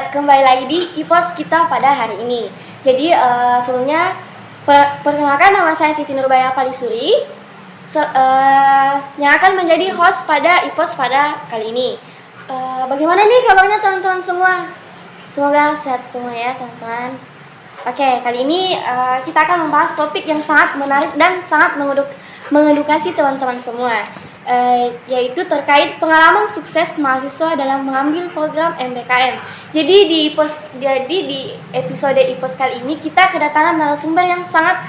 kembali lagi di e-pods kita pada hari ini. Jadi sebelumnya perkenalkan, nama saya Siti Nurbaya Palisuri yang akan menjadi host pada e-pods pada kali ini. Bagaimana nih kabarnya teman-teman semua? Semoga sehat semua ya teman-teman. Oke, kali ini kita akan membahas topik yang sangat menarik dan sangat mengedukasi teman-teman semua. Yaitu terkait pengalaman sukses mahasiswa dalam mengambil program MBKM. Jadi di episode e-pods kali ini kita kedatangan narasumber yang sangat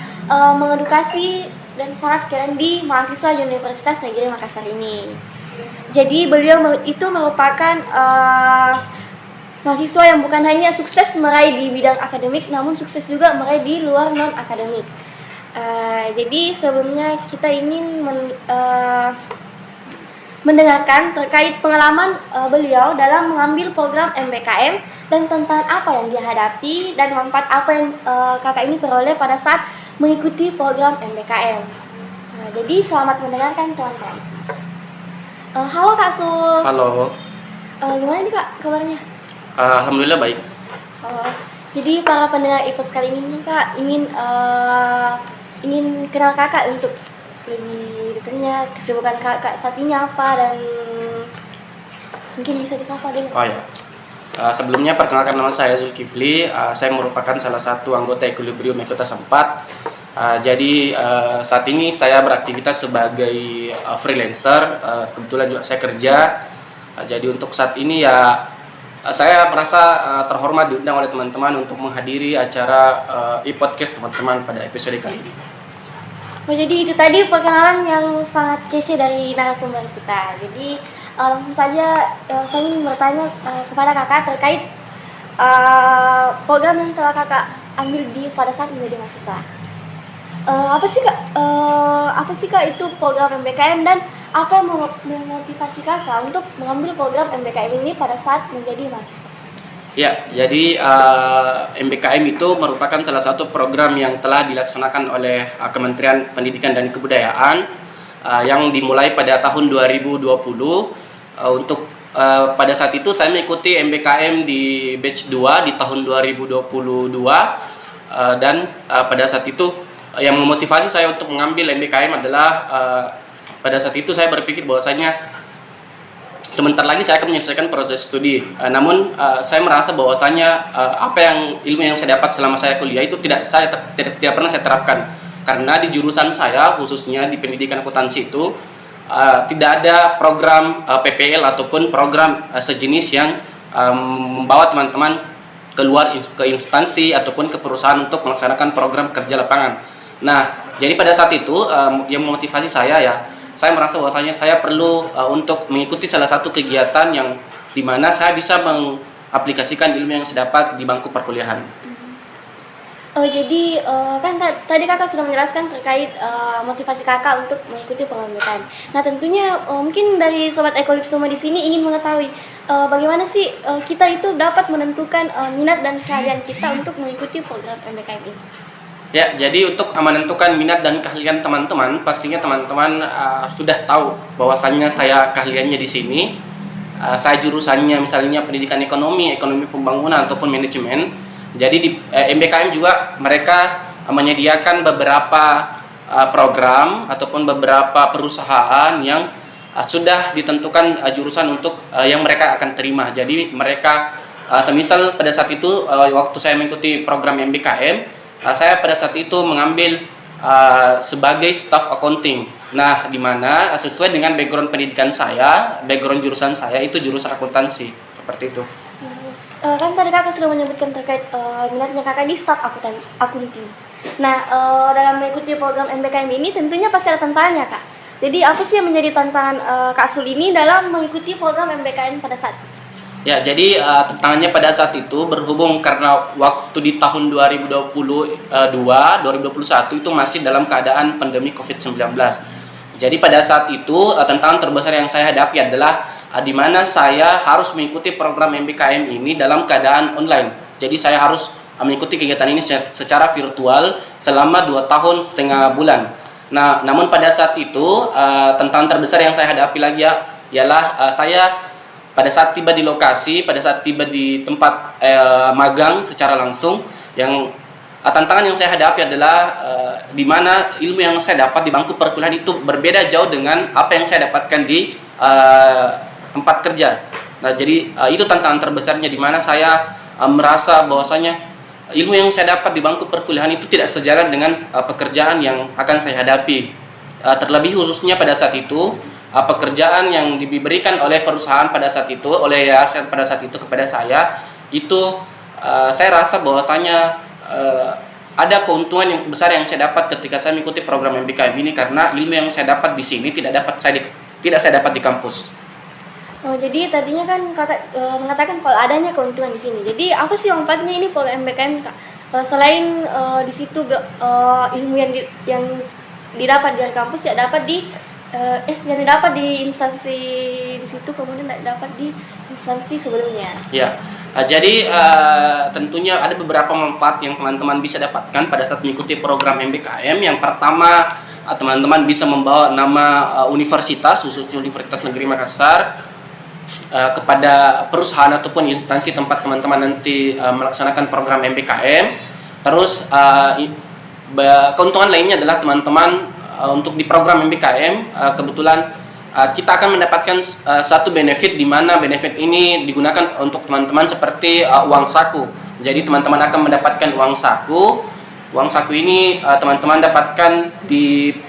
mengedukasi dan sangat keren di mahasiswa Universitas Negeri Makassar ini. Jadi beliau itu merupakan mahasiswa yang bukan hanya sukses meraih di bidang akademik, namun sukses juga meraih di luar non akademik. Jadi sebelumnya kita ingin mendengarkan terkait pengalaman beliau dalam mengambil program MBKM dan tantangan apa yang dihadapi dan manfaat apa yang kakak ini peroleh pada saat mengikuti program MBKM. Jadi selamat mendengarkan teman-teman. Halo Kak Sul. Halo. Gimana nih Kak kabarnya? Alhamdulillah baik. Jadi para pendengar e-pods kali ini Kak ingin kenal kakak untuk lebih detailnya, kesibukan kakak saat ini apa, dan mungkin bisa disapa dulu. Oh ya. Sebelumnya perkenalkan, nama saya Zulkifli. Saya merupakan salah satu anggota Equilibrium Ekota Sempat. Jadi saat ini saya beraktivitas sebagai freelancer. Kebetulan juga saya kerja. Jadi untuk saat ini ya saya merasa terhormat diundang oleh teman-teman untuk menghadiri acara e-podcast teman-teman pada episode kali ini. Jadi itu tadi perkenalan yang sangat kece dari narasumber kita. Jadi langsung saja saya ingin bertanya kepada kakak terkait program yang telah kakak ambil pada saat menjadi mahasiswa. Apa sih kak itu program MBKM, dan apa yang memotivasi kakak untuk mengambil program MBKM ini pada saat menjadi mahasiswa? Ya, jadi MBKM itu merupakan salah satu program yang telah dilaksanakan oleh Kementerian Pendidikan dan Kebudayaan yang dimulai pada tahun 2020. Untuk pada saat itu saya mengikuti MBKM di batch 2 di tahun 2022 dan pada saat itu yang memotivasi saya untuk mengambil MBKM adalah pada saat itu saya berpikir bahwasanya sebentar lagi saya akan menyelesaikan proses studi. Namun saya merasa bahwasanya ilmu yang saya dapat selama saya kuliah itu tidak pernah saya terapkan. Karena di jurusan saya, khususnya di pendidikan akuntansi itu tidak ada program PPL ataupun program sejenis yang membawa teman-teman keluar ke instansi ataupun ke perusahaan untuk melaksanakan program kerja lapangan. Nah, jadi pada saat itu yang memotivasi saya merasa bahwasanya saya perlu untuk mengikuti salah satu kegiatan yang dimana saya bisa mengaplikasikan ilmu yang saya dapat di bangku perkuliahan. Jadi kan tadi kakak sudah menjelaskan terkait motivasi kakak untuk mengikuti program MBKM. Nah tentunya mungkin dari sobat Ekolip semua di sini ingin mengetahui bagaimana sih kita itu dapat menentukan minat dan keahlian kita untuk mengikuti program MBKM ini. Ya, jadi untuk menentukan minat dan keahlian teman-teman, pastinya teman-teman sudah tahu bahwasannya saya keahliannya di sini. Saya jurusannya misalnya pendidikan ekonomi pembangunan ataupun manajemen. Jadi di MBKM juga mereka menyediakan beberapa program ataupun beberapa perusahaan yang sudah ditentukan jurusan untuk yang mereka akan terima. Jadi mereka semisal pada saat itu waktu saya mengikuti program MBKM, saya pada saat itu mengambil sebagai staff accounting. Nah, di mana sesuai dengan background pendidikan saya, background jurusan saya itu jurusan akuntansi, seperti itu. Kan tadi kakak sudah menyebutkan terkait minatnya kakak di staff accounting. Nah, dalam mengikuti program MBKM ini tentunya pasti ada tantangannya kak. Jadi apa sih yang menjadi tantangan Kak Sul ini dalam mengikuti program MBKM pada saat ini? Ya, jadi tantangannya pada saat itu berhubung karena waktu di tahun 2021 itu masih dalam keadaan pandemi COVID-19. Jadi pada saat itu tantangan terbesar yang saya hadapi adalah di mana saya harus mengikuti program MBKM ini dalam keadaan online. Jadi saya harus mengikuti kegiatan ini secara virtual selama 2,5 tahun. Nah, namun pada saat itu tantangan terbesar yang saya hadapi lagi ialah saya pada saat tiba di lokasi, pada saat tiba di tempat magang secara langsung, yang tantangan yang saya hadapi adalah di mana ilmu yang saya dapat di bangku perkuliahan itu berbeda jauh dengan apa yang saya dapatkan di tempat kerja. Nah, jadi itu tantangan terbesarnya, di mana saya merasa bahwasanya ilmu yang saya dapat di bangku perkuliahan itu tidak sejalan dengan pekerjaan yang akan saya hadapi. Terlebih khususnya pada saat itu pekerjaan yang diberikan oleh perusahaan pada saat itu, oleh yayasan pada saat itu kepada saya, itu saya rasa bahwasanya ada keuntungan yang besar yang saya dapat ketika saya mengikuti program MBKM ini, karena ilmu yang saya dapat di sini tidak saya dapat di kampus. Oh, jadi tadinya kan kakak mengatakan kalau adanya keuntungan di sini. Jadi apa sih manfaatnya ini program MBKM, Kak? Selain di situ ilmu yang didapat di kampus ya dapat yang didapat di instansi di situ, kemudian tidak dapat di instansi sebelumnya. Ya, jadi tentunya ada beberapa manfaat yang teman-teman bisa dapatkan pada saat mengikuti program MBKM. Yang pertama, teman-teman bisa membawa nama universitas, khususnya Universitas Negeri Makassar, kepada perusahaan ataupun instansi tempat teman-teman nanti melaksanakan program MBKM. Terus keuntungan lainnya adalah teman-teman untuk di program MBKM kebetulan kita akan mendapatkan satu benefit, di mana benefit ini digunakan untuk teman-teman seperti uang saku. Jadi teman-teman akan mendapatkan uang saku. Uang saku ini teman-teman dapatkan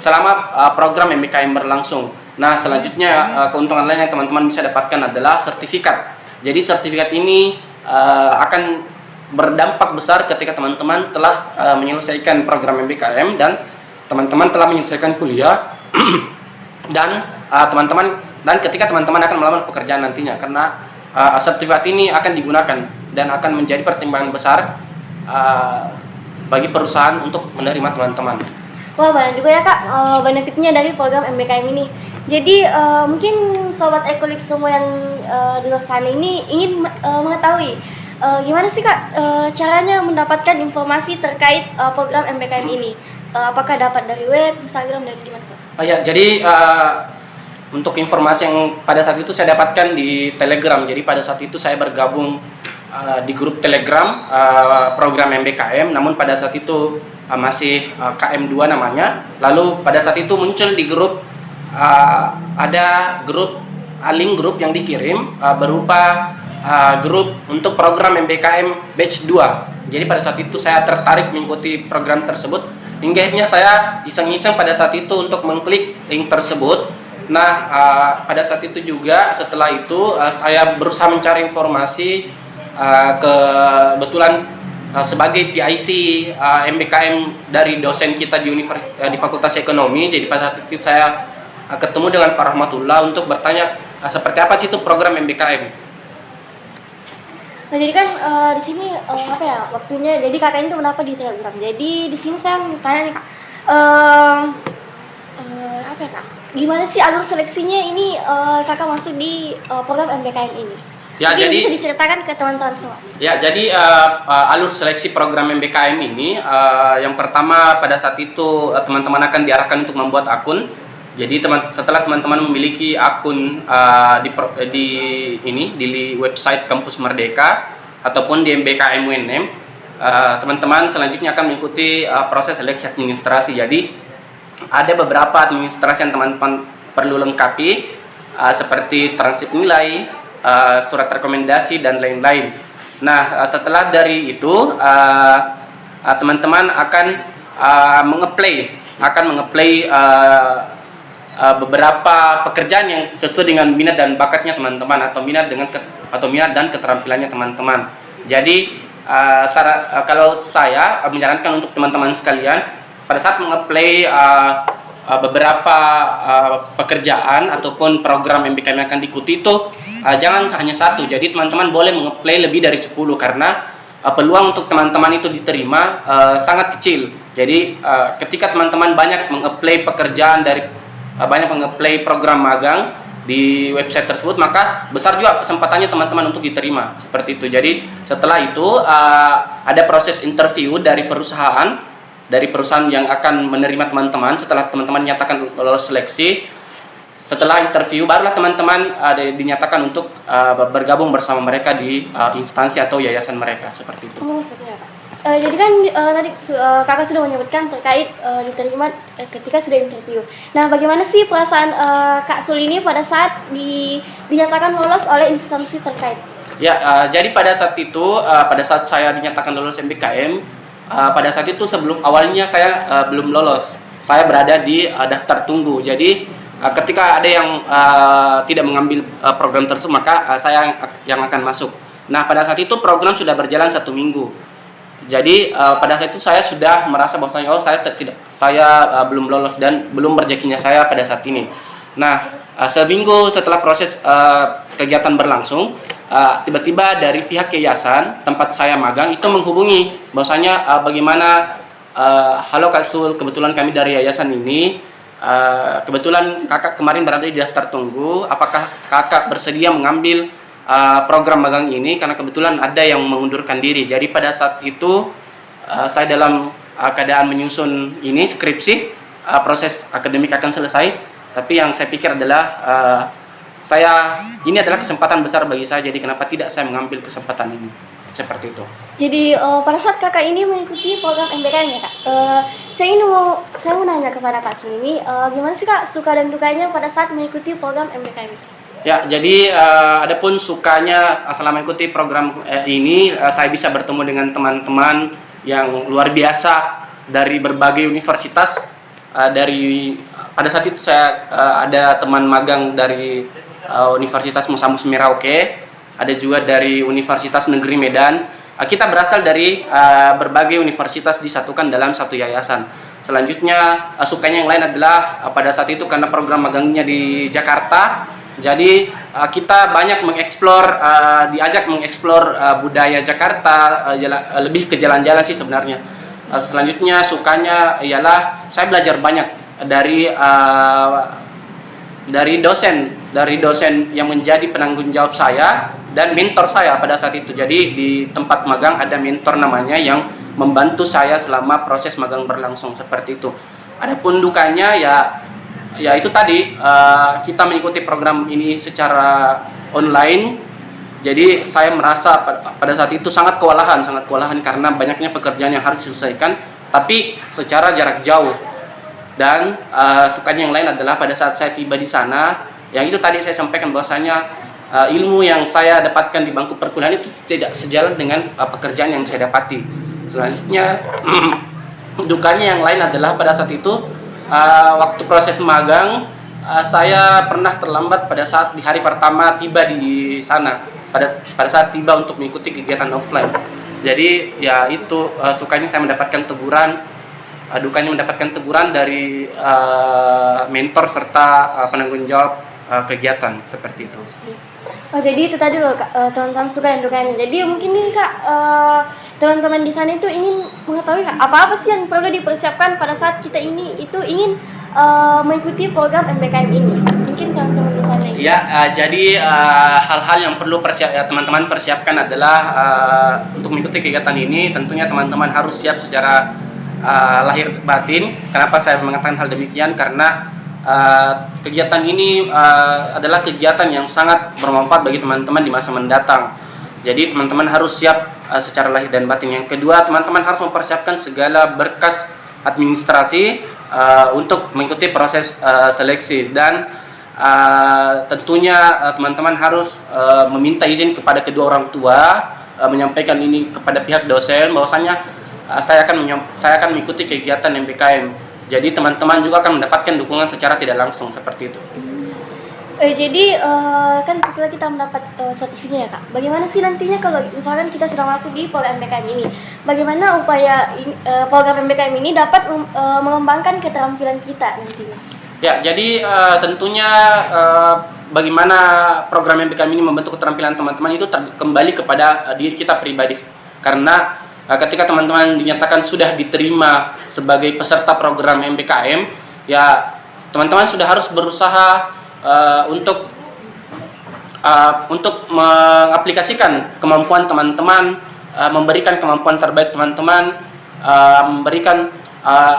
selama program MBKM berlangsung. Nah, selanjutnya keuntungan lain yang teman-teman bisa dapatkan adalah sertifikat. Jadi sertifikat ini akan berdampak besar ketika teman-teman telah menyelesaikan program MBKM dan teman-teman telah menyelesaikan kuliah dan ketika teman-teman akan melamar pekerjaan nantinya, karena sertifikat ini akan digunakan dan akan menjadi pertimbangan besar bagi perusahaan untuk menerima teman-teman. Wah, banyak juga ya Kak benefitnya dari program MBKM ini. Jadi mungkin sobat Ekolip semua yang di luar sana ini ingin mengetahui gimana sih Kak caranya mendapatkan informasi terkait program MBKM ini? Apakah dapat dari web, Instagram, dari gimana Kak? Ya, jadi untuk informasi yang pada saat itu saya dapatkan di Telegram. Jadi pada saat itu saya bergabung di grup Telegram program MBKM, namun pada saat itu masih KM2 namanya. Lalu pada saat itu muncul di grup ada link grup yang dikirim berupa grup untuk program MBKM batch 2. Jadi pada saat itu saya tertarik mengikuti program tersebut, hingga akhirnya saya iseng-iseng pada saat itu untuk mengklik link tersebut. Nah, pada saat itu juga setelah itu saya berusaha mencari informasi, kebetulan sebagai PIC MBKM dari dosen kita di Fakultas Ekonomi. Jadi pada saat itu saya ketemu dengan Pak Rahmatullah untuk bertanya seperti apa sih itu program MBKM. Nah, jadi kan di sini waktunya, jadi kakak itu kenapa di Telegram. Jadi di sini saya mau tanya nih Kak, Kak, gimana sih alur seleksinya ini kakak masuk di program MBKM ini? Ya, jadi bisa diceritakan ke teman-teman semua. Ya, jadi alur seleksi program MBKM ini yang pertama pada saat itu teman-teman akan diarahkan untuk membuat akun. Jadi setelah teman-teman memiliki akun di website Kampus Merdeka ataupun di MBKM UNM, teman-teman selanjutnya akan mengikuti proses seleksi administrasi. Jadi ada beberapa administrasi yang teman-teman perlu lengkapi seperti transkrip nilai, surat rekomendasi dan lain-lain. Nah, setelah dari itu teman-teman akan mengeplay beberapa pekerjaan yang sesuai dengan minat dan bakatnya teman-teman, atau minat dan keterampilannya teman-teman. Jadi kalau saya menyarankan untuk teman-teman sekalian pada saat mengeplay beberapa pekerjaan ataupun program MBKM yang akan diikuti itu jangan hanya satu. Jadi teman-teman boleh mengeplay lebih dari 10, karena peluang untuk teman-teman itu diterima sangat kecil. Jadi ketika teman-teman banyak mengeplay pekerjaan banyak mengeplay program magang di website tersebut, maka besar juga kesempatannya teman-teman untuk diterima, seperti itu. Jadi setelah itu ada proses interview dari perusahaan yang akan menerima teman-teman. Setelah teman-teman nyatakan lolos seleksi, setelah interview barulah teman-teman dinyatakan untuk bergabung bersama mereka di instansi atau yayasan mereka seperti itu. Seperti apa? Jadi kan tadi kakak sudah menyebutkan terkait diterima ketika sudah interview. Nah, bagaimana sih perasaan Kak Sul ini pada saat dinyatakan lolos oleh instansi terkait? Ya, jadi pada saat itu, pada saat saya dinyatakan lolos MBKM, pada saat itu sebelum awalnya saya belum lolos, saya berada di daftar tunggu. Jadi ketika ada yang tidak mengambil program tersebut, maka saya yang akan masuk. Nah, pada saat itu program sudah berjalan 1 minggu. Jadi pada saat itu saya sudah merasa bahwasanya saya belum lolos dan belum rezekinya saya pada saat ini. Nah, seminggu setelah proses kegiatan berlangsung, tiba-tiba dari pihak yayasan tempat saya magang itu menghubungi bahwasanya bagaimana, halo Kak Sul, kebetulan kami dari yayasan ini, kebetulan kakak kemarin berada di daftar tunggu, apakah kakak bersedia mengambil program magang ini, karena kebetulan ada yang mengundurkan diri. Jadi pada saat itu saya dalam keadaan menyusun ini skripsi, proses akademik akan selesai, tapi yang saya pikir adalah ini adalah kesempatan besar bagi saya, jadi kenapa tidak saya mengambil kesempatan ini, seperti itu. Jadi pada saat kakak ini mengikuti program MBKM ya kak, saya mau nanya kepada Kak Sul ini, gimana sih kak suka dan dukanya pada saat mengikuti program MBKM ini? Ya, jadi adapun sukanya selama mengikuti program ini, saya bisa bertemu dengan teman-teman yang luar biasa dari berbagai universitas. Pada saat itu saya ada teman magang dari Universitas Musa Mus Merauke, ada juga dari Universitas Negeri Medan. Kita berasal dari berbagai universitas disatukan dalam satu yayasan. Selanjutnya sukanya yang lain adalah pada saat itu karena program magangnya di Jakarta. Jadi kita banyak diajak mengeksplor budaya Jakarta, lebih ke jalan-jalan sih sebenarnya. Selanjutnya sukanya ialah saya belajar banyak dari dosen yang menjadi penanggung jawab saya dan mentor saya pada saat itu. Jadi di tempat magang ada mentor namanya yang membantu saya selama proses magang berlangsung seperti itu. Adapun dukanya ya itu tadi, kita mengikuti program ini secara online. Jadi saya merasa pada saat itu sangat kewalahan karena banyaknya pekerjaan yang harus diselesaikan, tapi secara jarak jauh. Dan sukanya yang lain adalah pada saat saya tiba di sana, yang itu tadi saya sampaikan bahwasanya ilmu yang saya dapatkan di bangku perkuliahan itu tidak sejalan dengan pekerjaan yang saya dapati. Selanjutnya dukanya yang lain adalah pada saat itu, waktu proses magang, saya pernah terlambat pada saat di hari pertama tiba di sana, pada saat tiba untuk mengikuti kegiatan offline. Jadi ya itu, sukanya saya mendapatkan teguran, dukanya mendapatkan teguran dari mentor serta penanggung jawab kegiatan seperti itu. Oh, jadi itu tadi loh kak, teman-teman suka dan dukanya. Jadi mungkin nih kak, teman-teman di sana itu ingin mengetahui apa sih yang perlu dipersiapkan pada saat kita ingin mengikuti program MBKM ini. Mungkin teman-teman di sana. Ya, jadi hal-hal yang perlu teman-teman persiapkan adalah untuk mengikuti kegiatan ini, tentunya teman-teman harus siap secara lahir batin. Kenapa saya mengatakan hal demikian? Karena kegiatan ini adalah kegiatan yang sangat bermanfaat bagi teman-teman di masa mendatang. Jadi teman-teman harus siap secara lahir dan batin. Yang kedua, teman-teman harus mempersiapkan segala berkas administrasi untuk mengikuti proses seleksi. Dan tentunya teman-teman harus meminta izin kepada kedua orang tua, menyampaikan ini kepada pihak dosen bahwasanya saya akan mengikuti kegiatan MBKM. Jadi teman-teman juga akan mendapatkan dukungan secara tidak langsung seperti itu. Jadi kan setelah kita mendapat suatu isinya ya kak, bagaimana sih nantinya kalau misalkan kita sudah masuk di program MBKM ini, bagaimana upaya program MBKM ini dapat mengembangkan keterampilan kita nantinya? Ya, jadi tentunya bagaimana program MBKM ini membentuk keterampilan teman-teman itu kembali kepada diri kita pribadi. Karena ketika teman-teman dinyatakan sudah diterima sebagai peserta program MBKM, ya teman-teman sudah harus berusaha untuk mengaplikasikan kemampuan teman-teman, memberikan kemampuan terbaik teman-teman, memberikan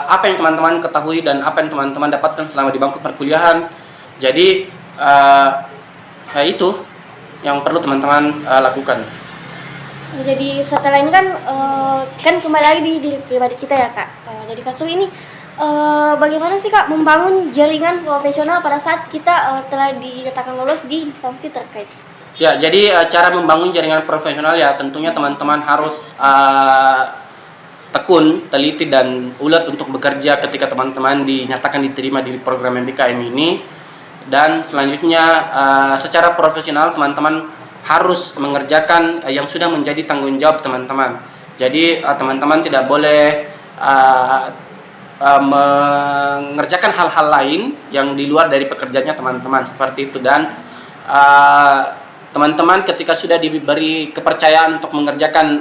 apa yang teman-teman ketahui dan apa yang teman-teman dapatkan selama di bangku perkuliahan. Jadi ya itu yang perlu teman-teman lakukan. Jadi setelah ini kan kembali lagi di diri pribadi kita ya Kak. Dari kasus ini bagaimana sih Kak membangun jaringan profesional pada saat kita telah dinyatakan lolos di instansi terkait? Ya, jadi cara membangun jaringan profesional ya tentunya teman-teman harus tekun, teliti dan ulet untuk bekerja ketika teman-teman dinyatakan diterima di program MBKM ini. Dan selanjutnya secara profesional teman-teman harus mengerjakan yang sudah menjadi tanggung jawab teman-teman. Jadi teman-teman tidak boleh mengerjakan hal-hal lain yang di luar dari pekerjaannya teman-teman, seperti itu. Dan teman-teman ketika sudah diberi kepercayaan untuk mengerjakan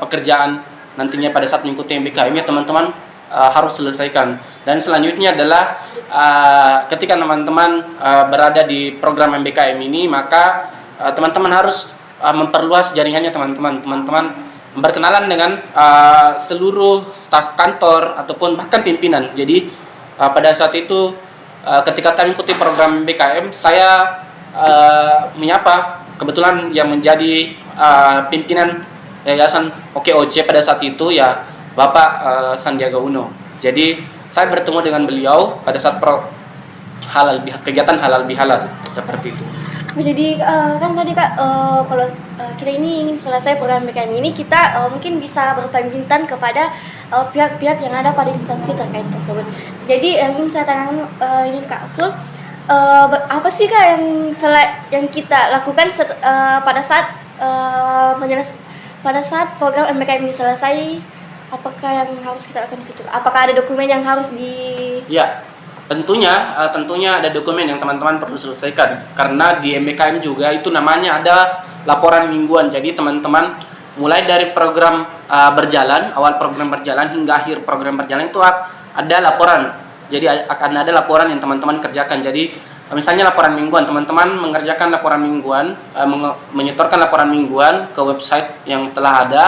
pekerjaan nantinya pada saat mengikuti MBKM ya teman-teman harus selesaikan. Dan selanjutnya adalah ketika teman-teman berada di program MBKM ini, maka teman-teman harus memperluas jaringannya teman-teman. Teman-teman berkenalan dengan seluruh staf kantor ataupun bahkan pimpinan. Jadi pada saat itu ketika saya mengikuti program MBKM, saya menyapa kebetulan yang menjadi pimpinan Yayasan OKOC pada saat itu ya Bapak Sandiaga Uno. Jadi saya bertemu dengan beliau pada saat kegiatan halal bihalal seperti itu. Jadi kan tadi Kak kalau kita ini ingin selesai program MBKM ini, kita mungkin bisa berpamitan kepada pihak-pihak yang ada pada instansi terkait tersebut. Jadi ingin saya tanyakan ini Kak Sul, apa sih Kak yang kita lakukan pada saat pada saat program MBKM ini selesai? Apakah yang harus kita lakukan di situ? Apakah ada dokumen yang harus Ya, tentunya ada dokumen yang teman-teman perlu selesaikan. Karena di MBKM juga itu namanya ada laporan mingguan. Jadi teman-teman mulai dari program awal program berjalan hingga akhir program berjalan itu ada laporan. Jadi akan ada laporan yang teman-teman kerjakan. Jadi misalnya laporan mingguan, teman-teman mengerjakan laporan mingguan, menyetorkan laporan mingguan ke website yang telah ada.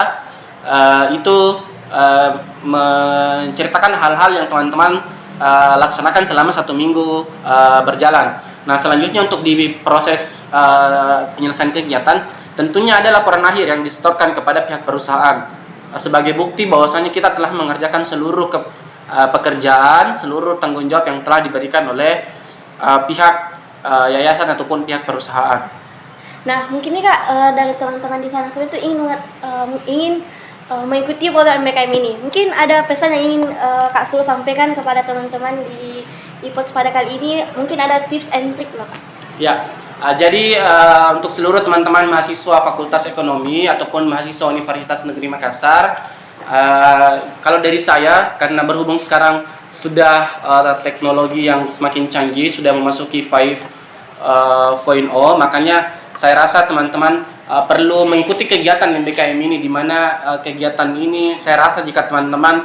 Itu menceritakan hal-hal yang teman-teman laksanakan selama 1 minggu berjalan. Nah, selanjutnya untuk di proses penyelesaian kegiatan, tentunya ada laporan akhir yang disetorkan kepada pihak perusahaan sebagai bukti bahwasanya kita telah mengerjakan seluruh pekerjaan, seluruh tanggung jawab yang telah diberikan oleh pihak yayasan ataupun pihak perusahaan. Nah, mungkin nih Kak dari teman-teman di sana itu ingin mengikuti program MBKM ini. Mungkin ada pesan yang ingin Kak Sul sampaikan kepada teman-teman di IPOTS pada kali ini. Mungkin ada tips and trick loh Kak. Ya, jadi untuk seluruh teman-teman mahasiswa Fakultas Ekonomi ataupun mahasiswa Universitas Negeri Makassar, kalau dari saya, karena berhubung sekarang sudah teknologi yang semakin canggih, sudah memasuki 5.0, makanya saya rasa teman-teman perlu mengikuti kegiatan MBKM ini, di mana kegiatan ini saya rasa jika teman-teman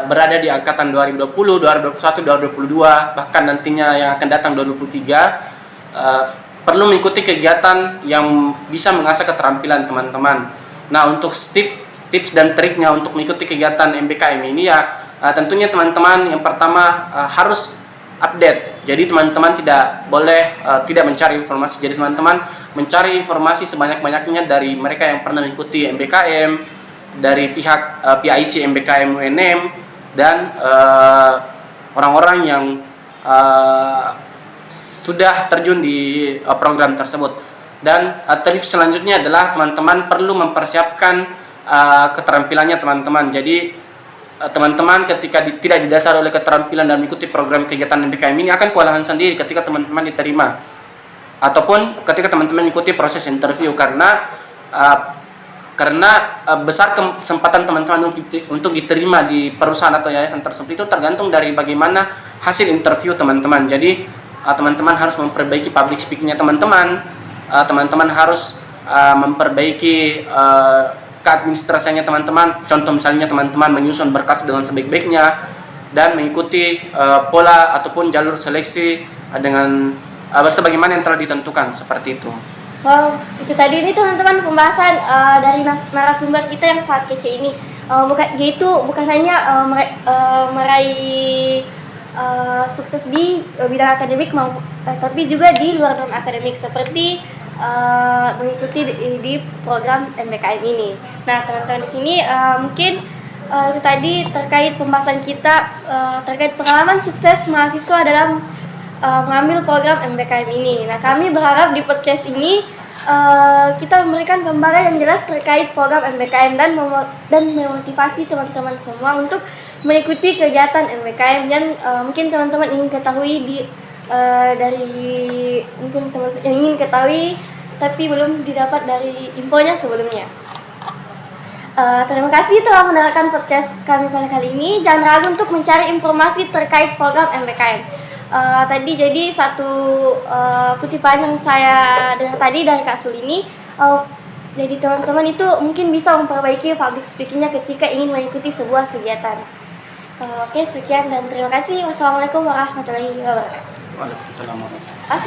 berada di angkatan 2020, 2021, 2022, bahkan nantinya yang akan datang 2023, perlu mengikuti kegiatan yang bisa mengasah keterampilan teman-teman. Nah, untuk tips dan triknya untuk mengikuti kegiatan MBKM ini ya tentunya teman-teman yang pertama harus update. Jadi teman-teman tidak boleh tidak mencari informasi. Jadi teman-teman mencari informasi sebanyak-banyaknya dari mereka yang pernah mengikuti MBKM, dari pihak PIC MBKM UNM, dan orang-orang yang sudah terjun di program tersebut. Dan tips selanjutnya adalah teman-teman perlu mempersiapkan keterampilannya teman-teman. Jadi teman-teman ketika tidak didasari oleh keterampilan dan mengikuti program kegiatan MBKM ini akan kewalahan sendiri ketika teman-teman diterima ataupun ketika teman-teman mengikuti proses interview, karena besar kesempatan teman-teman untuk diterima di perusahaan atau yayasan tersebut itu tergantung dari bagaimana hasil interview teman-teman. Jadi teman-teman harus memperbaiki public speaking-nya teman-teman, teman-teman harus memperbaiki keadministrasiannya teman-teman. Contoh misalnya teman-teman menyusun berkas dengan sebaik-baiknya dan mengikuti pola ataupun jalur seleksi dengan sebagaimana yang telah ditentukan, seperti itu. Wow, itu tadi ini teman-teman pembahasan dari narasumber kita yang sangat kece ini. Bukan hanya meraih sukses di bidang akademik tapi juga di luar non akademik seperti mengikuti di program MBKM ini. Nah, teman-teman di sini mungkin itu tadi terkait pembahasan kita terkait pengalaman sukses mahasiswa dalam mengambil program MBKM ini. Nah, kami berharap di podcast ini kita memberikan gambaran yang jelas terkait program MBKM dan memotivasi teman-teman semua untuk mengikuti kegiatan MBKM yang mungkin teman-teman ingin ketahui mungkin teman-teman yang ingin ketahui tapi belum didapat dari infonya sebelumnya. Terima kasih telah mendengarkan podcast kami pada kali ini. Jangan ragu untuk mencari informasi terkait program MBKM. Tadi jadi satu kutipan yang saya dengar tadi dari Kak Sulini. Jadi teman-teman itu mungkin bisa memperbaiki public speaking-nya ketika ingin mengikuti sebuah kegiatan. Oke, sekian dan terima kasih. Wassalamualaikum warahmatullahi wabarakatuh. Waalaikumsalam warahmatullahi wabarakatuh.